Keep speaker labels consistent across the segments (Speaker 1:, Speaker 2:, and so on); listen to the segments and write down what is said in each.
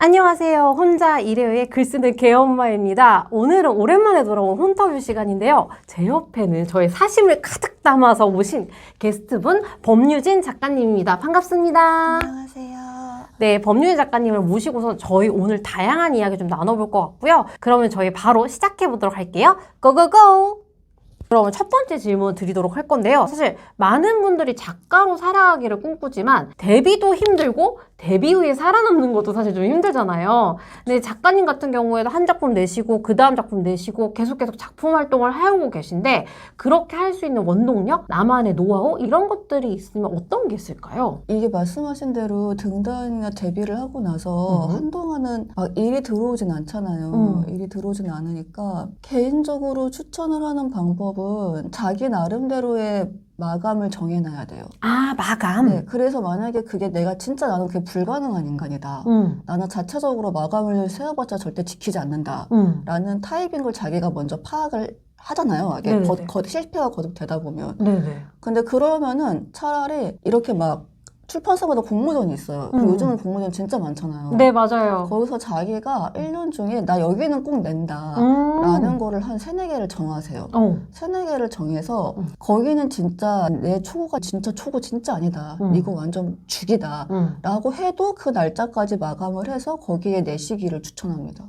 Speaker 1: 안녕하세요. 혼자 일회의 글쓰는 개엄마입니다. 오늘은 오랜만에 돌아온 홈터뷰 시간인데요. 제 옆에는 저의 사심을 가득 담아서 모신 게스트분 범유진 작가님입니다. 반갑습니다.
Speaker 2: 안녕하세요.
Speaker 1: 네, 범유진 작가님을 모시고서 저희 오늘 다양한 이야기 좀 나눠볼 것 같고요. 그러면 저희 바로 시작해 보도록 할게요. 고고고! 그러면 첫 번째 질문 드리도록 할 건데요. 사실 많은 분들이 작가로 살아가기를 꿈꾸지만 데뷔도 힘들고 데뷔 후에 살아남는 것도 사실 좀 힘들잖아요. 근데 작가님 같은 경우에도 한 작품 내시고 그 다음 작품 내시고 계속 작품 활동을 해오고 계신데 그렇게 할 수 있는 원동력, 나만의 노하우 이런 것들이 있으면 어떤 게 있을까요?
Speaker 2: 이게 말씀하신 대로 등단이나 데뷔를 하고 나서 한동안은 막 일이 들어오진 않잖아요. 일이 들어오진 않으니까 개인적으로 추천을 하는 방법은 자기 나름대로의 마감을 정해놔야 돼요.
Speaker 1: 아, 마감?
Speaker 2: 네, 그래서 만약에 그게 내가 진짜 나는 그게 불가능한 인간이다. 나는 자체적으로 마감을 세워봤자 절대 지키지 않는다. 라는 타입인 걸 자기가 먼저 파악을 하잖아요. 이게 실패가 거듭되다 보면.
Speaker 1: 네네.
Speaker 2: 근데 그러면은 차라리 이렇게 막 출판사마다 공모전이 있어요. 그리고 요즘은 공모전 진짜 많잖아요.
Speaker 1: 네, 맞아요.
Speaker 2: 거기서 자기가 1년 중에 나 여기는 꼭 낸다 라는 거를 한 3-4개를 정하세요. 3-4개를 정해서 거기는 진짜 내 초고가 진짜 초고 진짜 아니다. 이거 완전 죽이다. 라고 해도 그 날짜까지 마감을 해서 거기에 내시기를 추천합니다.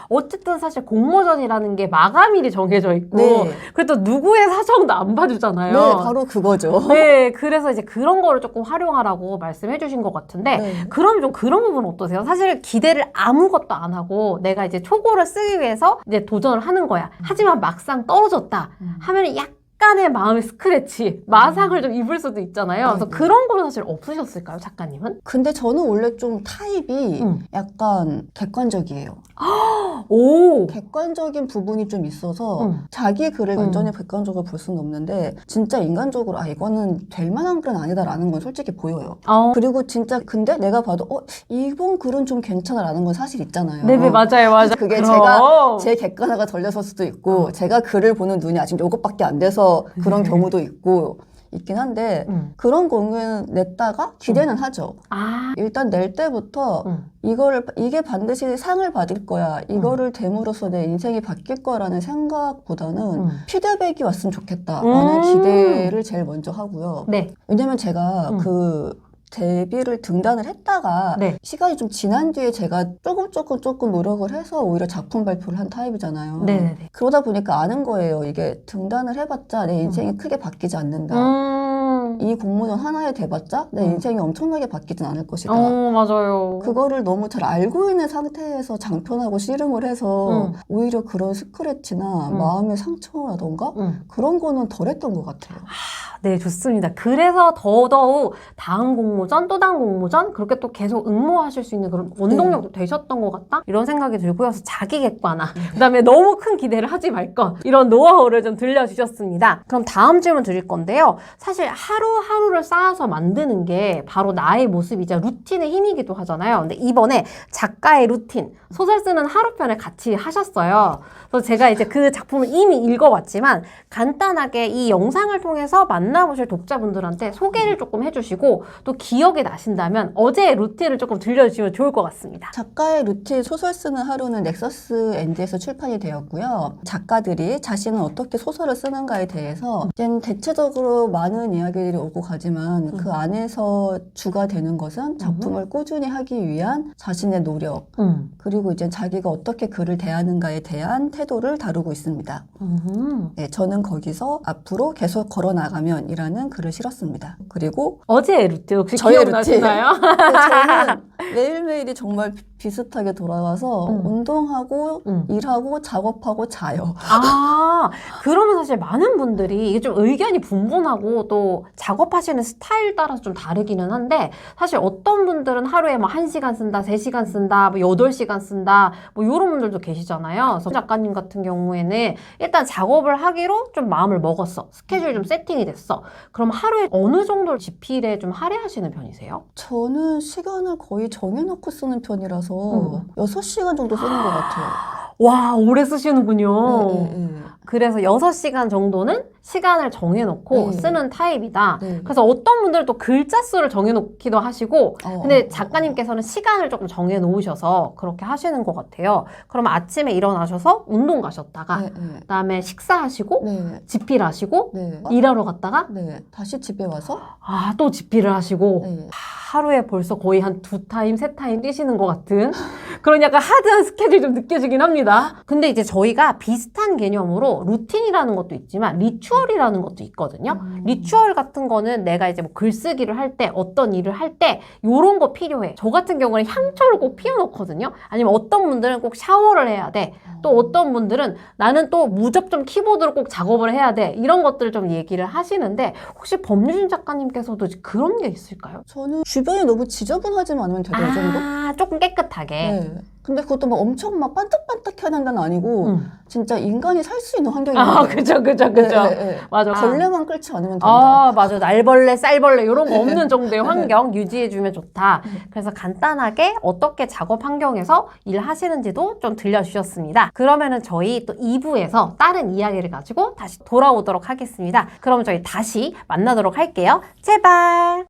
Speaker 1: 어쨌든 사실 공모전이라는 게 마감일이 정해져 있고
Speaker 2: 네.
Speaker 1: 그래도 누구의 사정도 안 봐주잖아요.
Speaker 2: 네, 바로 그거죠.
Speaker 1: 네, 그래서 이제 그런 거를 조금 활용하라고 말씀해 주신 것 같은데
Speaker 2: 네.
Speaker 1: 그럼 좀 그런 부분 어떠세요? 사실 기대를 아무것도 안 하고 내가 이제 초고를 쓰기 위해서 이제 도전을 하는 거야. 하지만 막상 떨어졌다 하면 약간의 마음의 스크래치, 마상을 좀 입을 수도 있잖아요. 그래서 그런 거는 사실 없으셨을까요, 작가님은?
Speaker 2: 근데 저는 원래 좀 타입이 약간 객관적이에요.
Speaker 1: 오!
Speaker 2: 객관적인 부분이 좀 있어서 자기 글을 완전히 객관적으로 볼 수는 없는데 진짜 인간적으로 이거는 될 만한 글은 아니다라는 건 솔직히 보여요. 그리고 진짜 근데 내가 봐도 이번 글은 좀 괜찮아라는 건 사실 있잖아요.
Speaker 1: 네네, 맞아요.
Speaker 2: 그게 제가 제 객관화가 덜려서 수도 있고 제가 글을 보는 눈이 아직 요것밖에 안 돼서 그런 경우도 있긴 한데 그런 경우에는 냈다가 기대는 하죠. 일단 낼 때부터 이게 반드시 상을 받을 거야. 이거를 됨으로써 내 인생이 바뀔 거라는 생각보다는 피드백이 왔으면 좋겠다라는 기대를 제일 먼저 하고요.
Speaker 1: 네.
Speaker 2: 왜냐면 제가 데뷔를 등단을 했다가 시간이 좀 지난 뒤에 제가 조금 노력을 해서 오히려 작품 발표를 한 타입이잖아요.
Speaker 1: 네네네.
Speaker 2: 그러다 보니까 아는 거예요. 이게 등단을 해봤자 내 인생이 크게 바뀌지 않는다. 이 공모전 하나에 돼봤자 내 인생이 엄청나게 바뀌진 않을 것이다.
Speaker 1: 맞아요.
Speaker 2: 그거를 너무 잘 알고 있는 상태에서 장편하고 씨름을 해서 오히려 그런 스크래치나 마음의 상처라던가 그런 거는 덜했던 것 같아요.
Speaker 1: 네, 좋습니다. 그래서 더더욱 다음 공모전, 또 다음 공모전 그렇게 또 계속 응모하실 수 있는 그런 원동력도 되셨던 것 같다? 이런 생각이 들고요. 그래서 자기 객관화, 그다음에 너무 큰 기대를 하지 말 것, 이런 노하우를 좀 들려주셨습니다. 그럼 다음 질문 드릴 건데요. 사실 하루하루를 쌓아서 만드는 게 바로 나의 모습이자 루틴의 힘이기도 하잖아요. 근데 이번에 작가의 루틴, 소설 쓰는 하루편을 같이 하셨어요. 그래서 제가 이제 그 작품을 이미 읽어왔지만 간단하게 이 영상을 통해서 만나보실 독자분들한테 소개를 조금 해주시고 또 기억에 나신다면 어제의 루틴을 조금 들려주시면 좋을 것 같습니다.
Speaker 2: 작가의 루틴 소설 쓰는 하루는 넥서스 엔드에서 출판이 되었고요. 작가들이 자신은 어떻게 소설을 쓰는가에 대해서 이제는 대체적으로 많은 이야기들이 오고 가지만 그 안에서 주가 되는 것은 작품을 꾸준히 하기 위한 자신의 노력 그리고 이제 자기가 어떻게 글을 대하는가에 대한 태도를 다루고 있습니다. 네, 저는 거기서 앞으로 계속 걸어나가면 이라는 글을 실었습니다. 그리고
Speaker 1: 어제의 루틴 혹시
Speaker 2: 저의
Speaker 1: 기억나시나요?
Speaker 2: 저는 매일매일이 정말 비슷하게 돌아가서 운동하고 일하고 작업하고 자요.
Speaker 1: 그러면 사실 많은 분들이 이게 좀 의견이 분분하고 또 작업하시는 스타일 따라서 좀 다르기는 한데 사실 어떤 분들은 하루에 뭐 1시간 쓴다, 3시간 쓴다, 뭐 8시간 쓴다 뭐 이런 분들도 계시잖아요. 그래서 작가님 같은 경우에는 일단 작업을 하기로 좀 마음을 먹었어. 스케줄 좀 세팅이 됐어. 그럼 하루에 어느 정도 지필에 좀 할애하시는 편이세요?
Speaker 2: 저는 시간을 거의 정해놓고 쓰는 편이라서 6시간 정도 쓰는 것 같아요.
Speaker 1: 와, 오래 쓰시는군요. 그래서 6시간 정도는 시간을 정해놓고
Speaker 2: 네.
Speaker 1: 쓰는 타입이다.
Speaker 2: 네.
Speaker 1: 그래서 어떤 분들은 또 글자 수를 정해놓기도 하시고 근데
Speaker 2: 어.
Speaker 1: 작가님께서는 시간을 조금 정해놓으셔서 그렇게 하시는 것 같아요. 그러면 아침에 일어나셔서 운동 가셨다가
Speaker 2: 네, 네.
Speaker 1: 그다음에 식사하시고
Speaker 2: 네.
Speaker 1: 집필하시고
Speaker 2: 네.
Speaker 1: 일하러 갔다가
Speaker 2: 네. 다시 집에 와서
Speaker 1: 또 집필을 하시고
Speaker 2: 네.
Speaker 1: 하루에 벌써 거의 한 2타임, 3타임 뛰시는 것 같은 그런 약간 하드한 스케줄이 좀 느껴지긴 합니다. 근데 이제 저희가 비슷한 개념으로 루틴이라는 것도 있지만 리추얼이라는 것도 있거든요. 리추얼 같은 거는 내가 이제 뭐 글쓰기를 할 때 어떤 일을 할 때 요런 거 필요해. 저 같은 경우는 향초를 꼭 피워놓거든요. 아니면 어떤 분들은 꼭 샤워를 해야 돼. 또 어떤 분들은 나는 또 무접점 키보드로 꼭 작업을 해야 돼. 이런 것들을 좀 얘기를 하시는데 혹시 법유진 작가님께서도 그런 게 있을까요?
Speaker 2: 저는 주변이 너무 지저분하지만 않으면 돼요, 이 정도?
Speaker 1: 조금 깨끗하게.
Speaker 2: 네. 근데 그것도 막 엄청 막 반짝반짝해야 된다는 아니고 진짜 인간이 살 수 있는 환경인 거예요.
Speaker 1: 그죠. 맞아.
Speaker 2: 걸레만 끓지 않으면 된다.
Speaker 1: 맞아. 날벌레, 쌀벌레 이런 거 없는 정도의 환경 유지해주면 좋다. 그래서 간단하게 어떻게 작업 환경에서 일하시는지도 좀 들려주셨습니다. 그러면은 저희 또 2부에서 다른 이야기를 가지고 다시 돌아오도록 하겠습니다. 그럼 저희 다시 만나도록 할게요. 제발!